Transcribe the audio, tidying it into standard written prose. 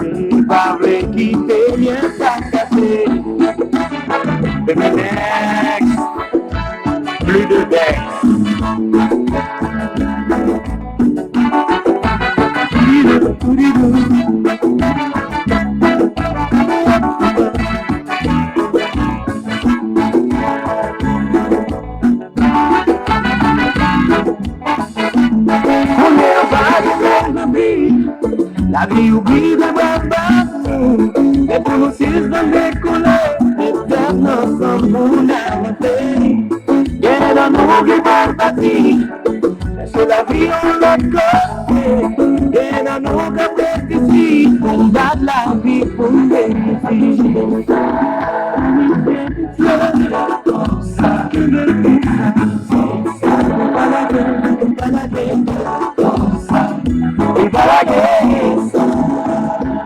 Et pas vrai qui fait bien pas casser. Baby next, plus de Dex. La vie oublie de babou, et pour nous six de décoller, et d'être ensemble pour l'inventer. Bien dans nos guides partis, c'est la vie on l'a côté, bien dans nos guides ici, on bat la vie pour bénéficier.